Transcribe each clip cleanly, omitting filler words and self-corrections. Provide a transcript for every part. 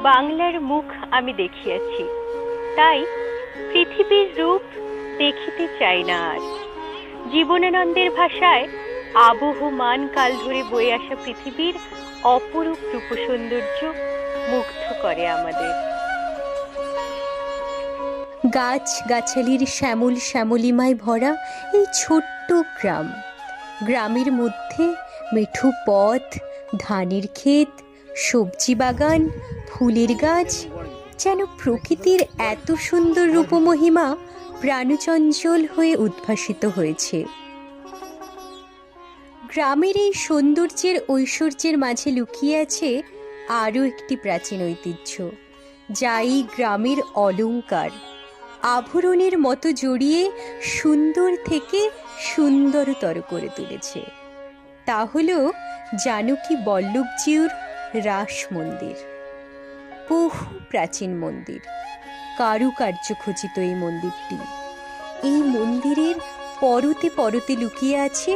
বাংলার মুখ আমি দেখিয়াছি, তাই পৃথিবীর রূপ দেখিতে চাই না আর। জীবনানন্দের ভাষায় আবহমান কাল ধরে বয়ে আসা পৃথিবীর অপরূপ রূপ সৌন্দর্য মুগ্ধ করে আমাদের। গাছ গাছালির শ্যামল শ্যামলিমায় ভরা এই ছোট্ট গ্রাম, গ্রামের মধ্যে মেঠো পথ, ধানের ক্ষেত, সবজি বাগান, ফুলের গাছ, যেন প্রকৃতির এত সুন্দর রূপমহিমা প্রাণচঞ্চল হয়ে উদ্ভাসিত হয়েছে। গ্রামের এই সৌন্দর্যের ঐশ্বর্যের মাঝে লুকিয়ে আছে আরও একটি প্রাচীন ঐতিহ্য, যা এই গ্রামের অলংকার, আভরণের মতো জড়িয়ে সুন্দর থেকে সুন্দরতর করে তুলেছে। তা হল জানকী বল্লভজিউর রাস মন্দির। বহু প্রাচীন মন্দির, কারুকার্য খচিত এই মন্দিরটি। এই মন্দিরের পরতে পরতে লুকিয়ে আছে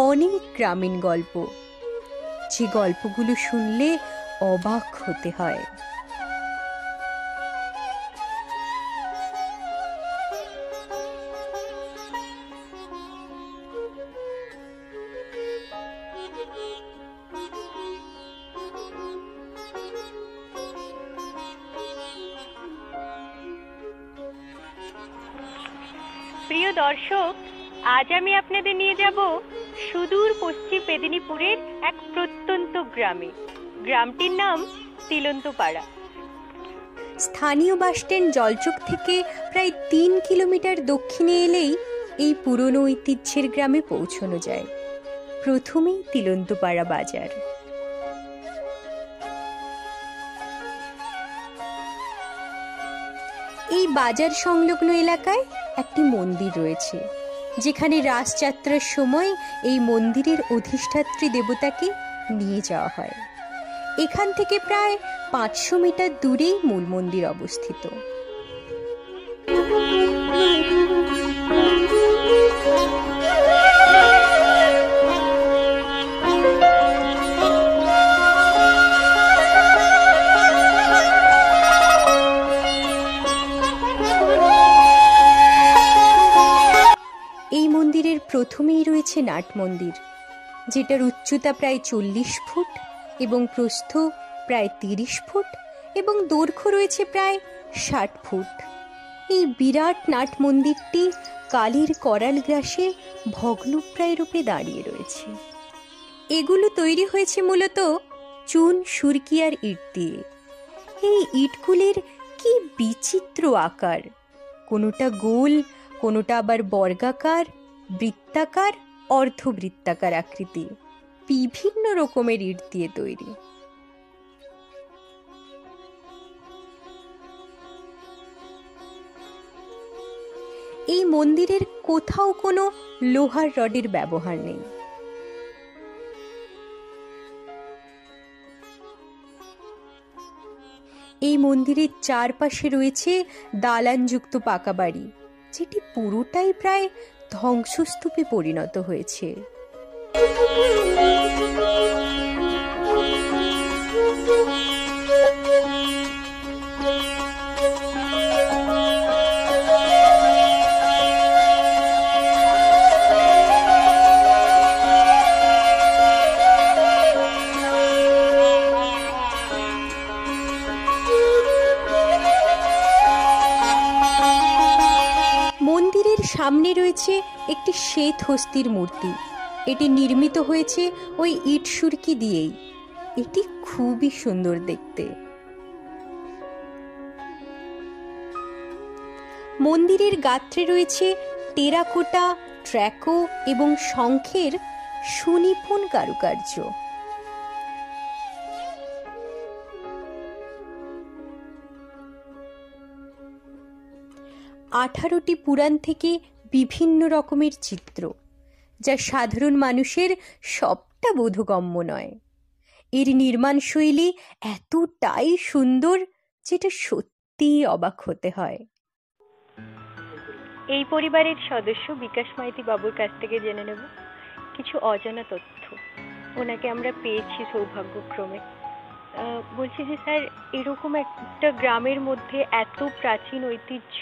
অনেক গ্রামীণ গল্প, যে গল্পগুলো শুনলে অবাক হতে হয়। প্রিয় দর্শক, আজ আমি আপনাদের নিয়ে যাব সুদূর পশ্চিম মেদিনীপুরের এক প্রত্যন্ত গ্রামে। গ্রামটির নাম তিলন্তপাড়া। স্থানীয় বাসস্ট্যান্ড জলচক থেকে প্রায় 3 কিলোমিটার দক্ষিণে এলেই এই পুরনো ঐতিহ্যের গ্রামে পৌঁছানো যায়। প্রথমেই তিলন্তপাড়া বাজার। এই বাজার সংলগ্ন এলাকায় একটি মন্দির রয়েছে, যেখানে রাসযাত্রার সময় এই মন্দিরের অধিষ্ঠাত্রী দেবতাকে নিয়ে যাওয়া হয়। এখান থেকে প্রায় 500 মিটার দূরেই মূল মন্দির অবস্থিত। এই মন্দিরের প্রথমেই রয়েছে নাট মন্দির, যেটার উচ্চতা প্রায় 40 ফুট এবং প্রস্থ প্রায় 30 ফুট এবং দৈর্ঘ্য রয়েছে প্রায় 60 ফুট। এই বিরাট নাট মন্দিরটি কালির করাল গ্রাসে ভগ্নপ্রায় রূপে দাঁড়িয়ে রয়েছে। এগুলো তৈরি হয়েছে মূলত চুন, সুরকি আর ইট দিয়ে। এই ইটগুলির কি বিচিত্র আকার, কোনোটা গোল, কোনোটা আবার বর্গাকার, বৃত্তাকার, অর্ধবৃত্তাকার আকৃতি, বিভিন্ন রকমের ইট দিয়ে তৈরি। এই মন্দিরের কোথাও কোনো লোহার রডের ব্যবহার নেই। এই মন্দিরের চারপাশে রয়েছে দালানযুক্ত পাকা বাড়ি, যেটি পুরোটাই প্রায় ধ্বংসস্তূপে পরিণত হয়েছে। মন্দিরের সামনে রয়েছে একটি শ্বেত হস্তির মূর্তি। এটি নির্মিত হয়েছে ওই ইট সুরকি দিয়েই। এটি খুবই সুন্দর দেখতে। মন্দিরের গাত্রে রয়েছে টেরাকোটা, ট্র্যাকো এবং শঙ্খের সুনিপুণ কারুকার্য। 18টি পুরাণ থেকে বিভিন্ন রকমের চিত্র, যা সাধারণ মানুষের সবটা বোধগম্য নয়। এর নির্মাণ শৈলী এতটাই সুন্দর, যেটা সত্যিই অবাক হতে হয়। এই পরিবারের সদস্য বিকাশ মাইতি বাবুর কাছ থেকে জেনে নেব কিছু অজানা তথ্য। ওনাকে আমরা পেয়েছি সৌভাগ্যক্রমে। বলছি যে স্যার, এরকম একটা গ্রামের মধ্যে এত প্রাচীন ঐতিহ্য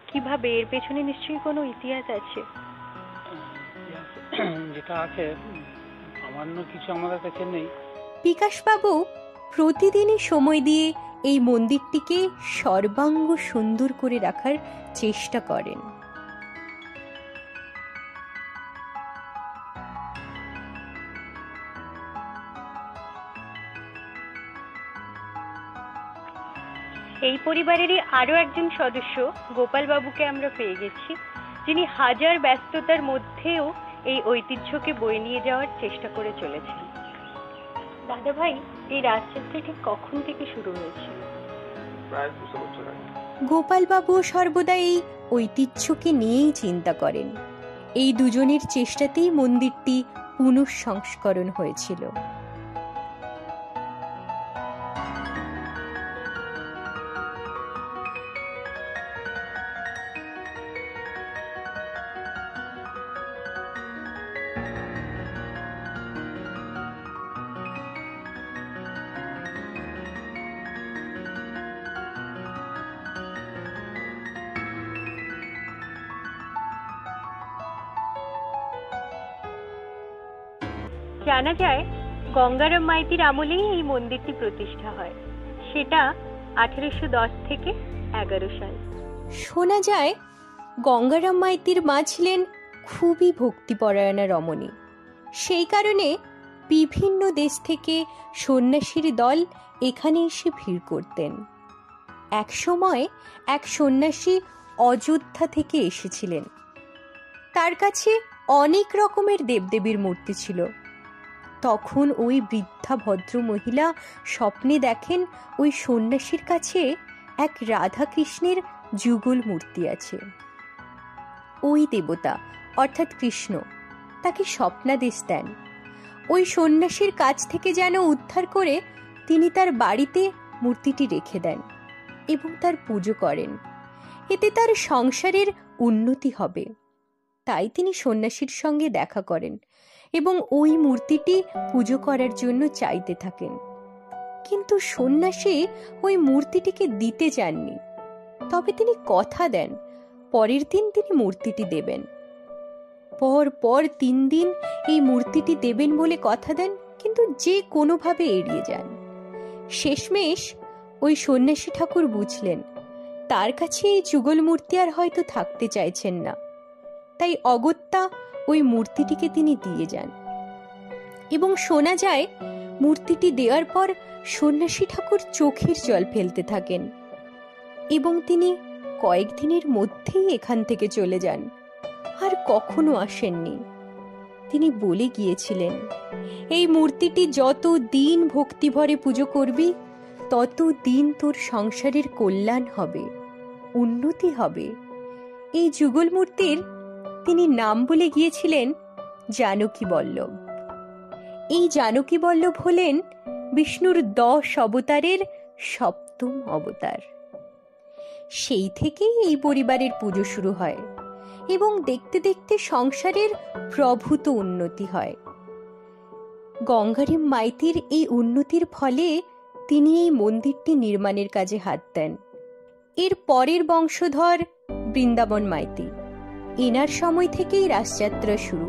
কিভাবে? এর পেছনে নিশ্চয়ই কোনো ইতিহাস আছে। যেটা আছে সামান্য কিছু আমাদের কাছে নেই। বিকাশবাবু প্রতিদিনই সময় দিয়ে এই মন্দিরটিকে সর্বাঙ্গ সুন্দর করে রাখার চেষ্টা করেন। এই পরিবারেরই আরো একজন সদস্য গোপাল বাবুকে আমরা পেয়ে গেছি, যিনি হাজার ব্যস্ততার মধ্যেও এই ঐতিহ্যকে বয়ে নিয়ে যাওয়ার চেষ্টা করে চলেছেন। দাদা ভাই, এই রাজযাত্রা ঠিক কখন থেকে শুরু হয়েছিল? প্রায় 200 বছর আগে। গোপাল বাবু সর্বদা এই ঐতিহ্যকে নিয়েই চিন্তা করেন। এই দুজনের চেষ্টাতেই মন্দিরটি পুনঃসংস্করণ হয়েছিল। জানা যায় গঙ্গারাম মাইতির আমলেই এই মন্দিরটি প্রতিষ্ঠা হয়। সেটা 1810 থেকে 11 সাল। শোনা যায় গঙ্গারাম মাইতির মা ছিলেন খুবই ভক্তিপরায়ণা রমণী। সেই কারণে বিভিন্ন দেশ থেকে সন্ন্যাসীর দল এখানে এসে ভিড় করতেন। এক সময় এক সন্ন্যাসী অযোধ্যা থেকে এসেছিলেন। তার কাছে অনেক রকমের দেবদেবীর মূর্তি ছিল। তখন ওই বৃদ্ধা ভদ্র মহিলা স্বপ্নে দেখেন ওই সন্ন্যাসীর কাছে এক রাধা কৃষ্ণের যুগল মূর্তি আছে। ওই দেবতা অর্থাৎ কৃষ্ণ তাকে স্বপ্নাদেশ দেন ওই সন্ন্যাসীর কাছ থেকে যেন উদ্ধার করে তিনি তার বাড়িতে মূর্তিটি রেখে দেন এবং তার পুজো করেন। এতে তার সংসারের উন্নতি হবে। তাই তিনি সন্ন্যাসীর সঙ্গে দেখা করেন এবং ওই মূর্তিটি পুজো করার জন্য চাইতে থাকেন। কিন্তু সন্ন্যাসী ওই মূর্তিটিকে দিতে চাননি। তবে তিনি কথা দেন পরের দিন তিনি মূর্তিটি দেবেন। পর 3 দিন এই মূর্তিটি দেবেন বলে কথা দেন, কিন্তু যে কোনোভাবে এড়িয়ে যান। শেষমেশ ওই সন্ন্যাসী ঠাকুর বুঝলেন তার কাছে এই যুগল মূর্তি আর হয়তো থাকতে চাইছেন না। তাই অগত্যা ওই মূর্তিটিকে তিনি দিয়ে যান এবং শোনা যায় মূর্তিটি দেওয়ার পর সন্ন্যাসী ঠাকুর চোখের জল ফেলতে থাকেন এবং তিনি কয়েকদিনের মধ্যেই এখান থেকে চলে যান, আর কখনো আসেননি। তিনি বলে গিয়েছিলেন, এই মূর্তিটি যত দিন ভক্তিভরে পুজো করবি তত দিন তোর সংসারের কল্যাণ হবে, উন্নতি হবে। এই যুগল মূর্তির তিনি নাম বলে গিয়েছিলেন জানকী বল্লভ। এই জানকী বল্লভ হলেন বিষ্ণুর 10 অবতারের 7ম অবতার। সেই থেকেই এই পরিবারের পুজো শুরু হয় এবং দেখতে দেখতে সংসারের প্রভূত উন্নতি হয়। গঙ্গারাম মাইতির এই উন্নতির ফলে তিনি এই মন্দিরটি নির্মাণের কাজে হাত দেন। এর পরের বংশধর বৃন্দাবন মাইতি, এনার সময় থেকেই রাসযাত্রা শুরু।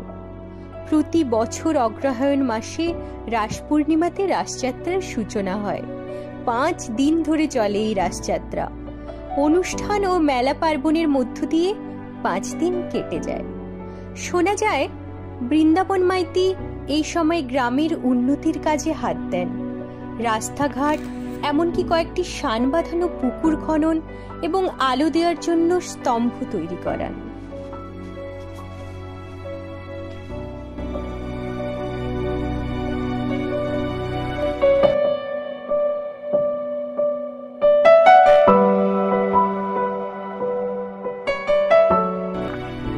প্রতি বছর অগ্রহায়ণ মাসে রাস পূর্ণিমাতে রাসযাত্রার সূচনা হয়। 5 দিন ধরে চলে এই রাসযাত্রা। অনুষ্ঠান ও মেলা পার্বণের মধ্য দিয়ে 5 দিন কেটে যায়। শোনা যায় বৃন্দাবন মাইতি এই সময় গ্রামের উন্নতির কাজে হাত দেন। রাস্তাঘাট, এমনকি কয়েকটি শান বাঁধানো পুকুর খনন এবং আলো দেওয়ার জন্য স্তম্ভ তৈরি করান।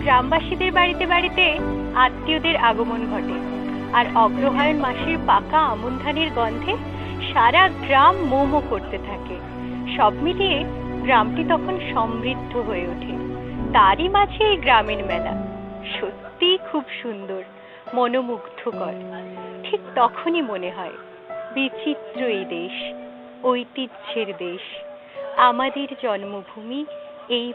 গ্রামবাসীদের বাড়িতে বাড়িতে আত্মীয়দের আগমন ঘটে, আর অগ্রহায়ণ মাসের পাকা আমন ধানের গন্ধে সারা গ্রাম মোমো করতে থাকে। সব মিলিয়ে গ্রামটি তখন সমৃদ্ধ হয়ে ওঠে। তারই মাঝে এই গ্রামের মেলা সত্যি খুব সুন্দর, মনোমুগ্ধকর। ঠিক তখনই মনে হয় বিচিত্র এই দেশ, ঐতিহ্যের দেশ, আমাদের জন্মভূমি এই